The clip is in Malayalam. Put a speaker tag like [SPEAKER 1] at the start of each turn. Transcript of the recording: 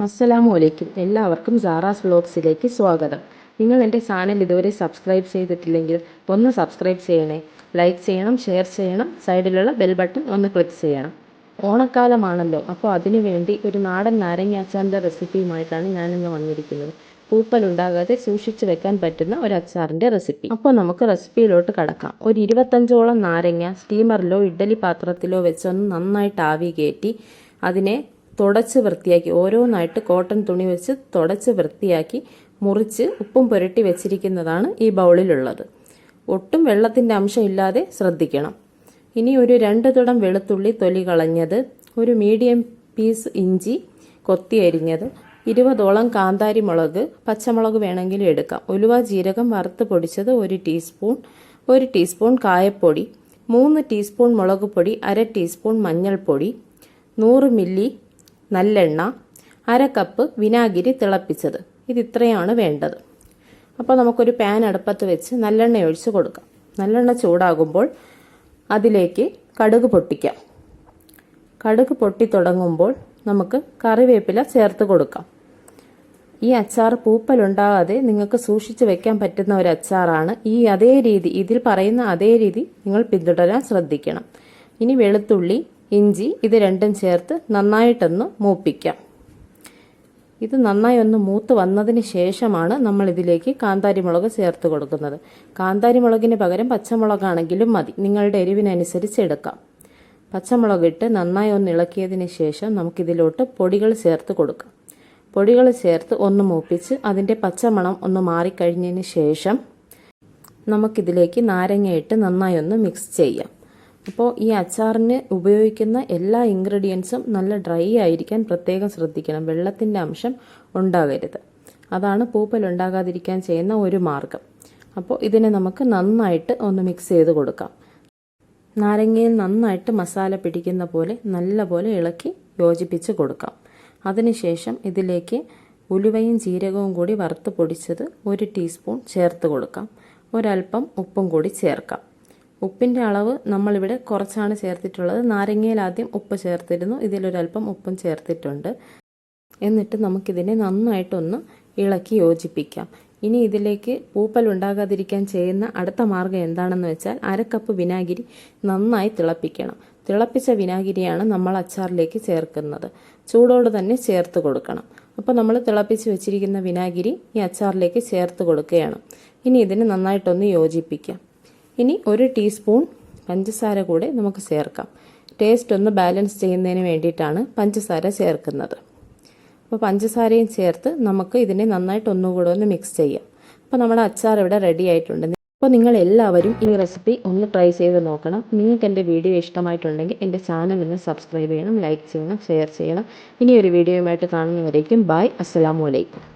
[SPEAKER 1] അസ്സലാമു അലൈക്കും. എല്ലാവർക്കും സാറാസ് വ്ലോഗ്സിലേക്ക് സ്വാഗതം. നിങ്ങൾ എൻ്റെ ചാനൽ ഇതുവരെ സബ്സ്ക്രൈബ് ചെയ്തിട്ടില്ലെങ്കിൽ ഒന്ന് സബ്സ്ക്രൈബ് ചെയ്യണേ, ലൈക്ക് ചെയ്യണം, ഷെയർ ചെയ്യണം, സൈഡിലുള്ള ബെൽ ബട്ടൺ ഒന്ന് ക്ലിക്ക് ചെയ്യണം. ഓണക്കാലമാണല്ലോ, അപ്പോൾ അതിനു വേണ്ടി ഒരു നാടൻ നാരങ്ങ അച്ചാറിൻ്റെ റെസിപ്പിയുമായിട്ടാണ് ഞാനിന്ന് വന്നിരിക്കുന്നത്. പൂപ്പലുണ്ടാകാതെ സൂക്ഷിച്ച് വെക്കാൻ പറ്റുന്ന ഒരു അച്ചാറിൻ്റെ റെസിപ്പി. അപ്പോൾ നമുക്ക് റെസിപ്പിയിലോട്ട് കടക്കാം. ഒരു 25ഓളം നാരങ്ങ സ്റ്റീമറിലോ ഇഡ്ഡലി പാത്രത്തിലോ വെച്ചൊന്ന് നന്നായിട്ട് ആവി കയറ്റി അതിനെ തുടച്ച് വൃത്തിയാക്കി, ഓരോന്നായിട്ട് കോട്ടൺ തുണി വെച്ച് തുടച്ച് വൃത്തിയാക്കി മുറിച്ച് ഉപ്പും പുരട്ടി വെച്ചിരിക്കുന്നതാണ് ഈ ബൗളിലുള്ളത്. ഒട്ടും വെള്ളത്തിൻ്റെ അംശം ഇല്ലാതെ ശ്രദ്ധിക്കണം. ഇനി ഒരു 2 തുടം വെളുത്തുള്ളി തൊലി കളഞ്ഞത്, ഒരു മീഡിയം പീസ് ഇഞ്ചി കൊത്തി അരിഞ്ഞത്, 20ഓളം കാന്താരി മുളക്, പച്ചമുളക് വേണമെങ്കിലും എടുക്കാം, ഉലുവ ജീരകം വറുത്ത് പൊടിച്ചത് 1 ടീസ്പൂൺ, 1 ടീസ്പൂൺ കായപ്പൊടി, 3 ടീസ്പൂൺ മുളക് പൊടി, 1/2 ടീസ്പൂൺ മഞ്ഞൾപ്പൊടി, 100 മില്ലി നല്ലെണ്ണ, 1/2 കപ്പ് വിനാഗിരി തിളപ്പിച്ചത്. ഇത്രയാണ് വേണ്ടത്. അപ്പോൾ നമുക്കൊരു പാൻ അടുപ്പത്ത് വെച്ച് നല്ലെണ്ണ ഒഴിച്ച് കൊടുക്കാം. നല്ലെണ്ണ ചൂടാകുമ്പോൾ അതിലേക്ക് കടുക് പൊട്ടിക്കാം. കടുക് പൊട്ടി തുടങ്ങുമ്പോൾ നമുക്ക് കറിവേപ്പില ചേർത്ത് കൊടുക്കാം. ഈ അച്ചാർ പൂപ്പലുണ്ടാകാതെ നിങ്ങൾക്ക് സൂക്ഷിച്ച് വെക്കാൻ പറ്റുന്ന ഒരു അച്ചാറാണ്. അതേ രീതി, ഇതിൽ പറയുന്ന അതേ രീതി നിങ്ങൾ പിന്തുടരാൻ ശ്രദ്ധിക്കണം. ഇനി വെളുത്തുള്ളി, ഇഞ്ചി ഇത് രണ്ടും ചേർത്ത് നന്നായിട്ടൊന്ന് മൂപ്പിക്കാം. ഇത് നന്നായി ഒന്ന് മൂത്ത് വന്നതിന് ശേഷമാണ് നമ്മൾ ഇതിലേക്ക് കാന്താരി മുളക് ചേർത്ത് കൊടുക്കുന്നത്. കാന്താരി മുളകിന് പകരം പച്ചമുളകാണെങ്കിലും മതി, നിങ്ങളുടെ എരിവിനനുസരിച്ച് എടുക്കാം. പച്ചമുളക് ഇട്ട് നന്നായി ഒന്ന് ഇളക്കിയതിന് ശേഷം നമുക്കിതിലോട്ട് പൊടികൾ ചേർത്ത് കൊടുക്കാം. പൊടികൾ ചേർത്ത് ഒന്ന് മൂപ്പിച്ച് അതിൻ്റെ പച്ചമണം ഒന്ന് മാറിക്കഴിഞ്ഞതിന് ശേഷം നമുക്കിതിലേക്ക് നാരങ്ങയിട്ട് നന്നായി ഒന്ന് മിക്സ് ചെയ്യാം. അപ്പോൾ ഈ അച്ചാറിന് ഉപയോഗിക്കുന്ന എല്ലാ ഇൻഗ്രീഡിയൻസും നല്ല ഡ്രൈ ആയിരിക്കാൻ പ്രത്യേകം ശ്രദ്ധിക്കണം. വെള്ളത്തിൻ്റെ അംശം ഉണ്ടാകരുത്. അതാണ് പൂപ്പൽ ഉണ്ടാകാതിരിക്കാൻ ചെയ്യുന്ന ഒരു മാർഗം. അപ്പോൾ ഇതിനെ നമുക്ക് നന്നായിട്ട് ഒന്ന് മിക്സ് ചെയ്ത് കൊടുക്കാം. നാരങ്ങയിൽ നന്നായിട്ട് മസാല പിടിക്കുന്ന പോലെ നല്ലപോലെ ഇളക്കി യോജിപ്പിച്ച് കൊടുക്കാം. അതിനുശേഷം ഇതിലേക്ക് ഉലുവയും ജീരകവും കൂടി വറുത്ത് പൊടിച്ചത് 1 ടീസ്പൂൺ ചേർത്ത് കൊടുക്കാം. ഒരൽപ്പം ഉപ്പും കൂടി ചേർക്കാം. ഉപ്പിൻ്റെ അളവ് നമ്മളിവിടെ കുറച്ചാണ് ചേർത്തിട്ടുള്ളത്. നാരങ്ങയിൽ ആദ്യം ഉപ്പ് ചേർത്തിരുന്നു, ഇതിലൊരൽപ്പം ഉപ്പും ചേർത്തിട്ടുണ്ട്. എന്നിട്ട് നമുക്കിതിനെ നന്നായിട്ടൊന്ന് ഇളക്കി യോജിപ്പിക്കാം. ഇനി ഇതിലേക്ക് പൂപ്പൽ ഉണ്ടാകാതിരിക്കാൻ ചെയ്യുന്ന അടുത്ത മാർഗ്ഗം എന്താണെന്ന് വെച്ചാൽ 1/2 കപ്പ് വിനാഗിരി നന്നായി തിളപ്പിക്കണം. തിളപ്പിച്ച വിനാഗിരിയാണ് നമ്മൾ അച്ചാറിലേക്ക് ചേർക്കുന്നത്. ചൂടോട് തന്നെ ചേർത്ത് കൊടുക്കണം. അപ്പോൾ നമ്മൾ തിളപ്പിച്ച് വെച്ചിരിക്കുന്ന വിനാഗിരി ഈ അച്ചാറിലേക്ക് ചേർത്ത് കൊടുക്കുകയാണ്. ഇനി ഇതിനെ നന്നായിട്ടൊന്ന് യോജിപ്പിക്കാം. ഇനി 1 ടീസ്പൂൺ പഞ്ചസാര കൂടെ നമുക്ക് ചേർക്കാം. ടേസ്റ്റ് ഒന്ന് ബാലൻസ് ചെയ്യുന്നതിന് വേണ്ടിയിട്ടാണ് പഞ്ചസാര ചേർക്കുന്നത്. അപ്പോൾ പഞ്ചസാരയും ചേർത്ത് നമുക്ക് ഇതിനെ നന്നായിട്ട് ഒന്നുകൂടെ ഒന്ന് മിക്സ് ചെയ്യാം. അപ്പോൾ നമ്മുടെ അച്ചാർ ഇവിടെ റെഡി ആയിട്ടുണ്ട്. അപ്പോൾ നിങ്ങൾ എല്ലാവരും ഈ റെസിപ്പി ഒന്ന് ട്രൈ ചെയ്ത് നോക്കണം. നിങ്ങൾക്ക് എൻ്റെ വീഡിയോ ഇഷ്ടമായിട്ടുണ്ടെങ്കിൽ എൻ്റെ ചാനൽ ഒന്ന് സബ്സ്ക്രൈബ് ചെയ്യണം, ലൈക്ക് ചെയ്യണം, ഷെയർ ചെയ്യണം. ഇനി ഒരു വീഡിയോയുമായിട്ട് കാണുന്നവരേക്കും ബായ്. അസ്സലാമു അലൈക്കും.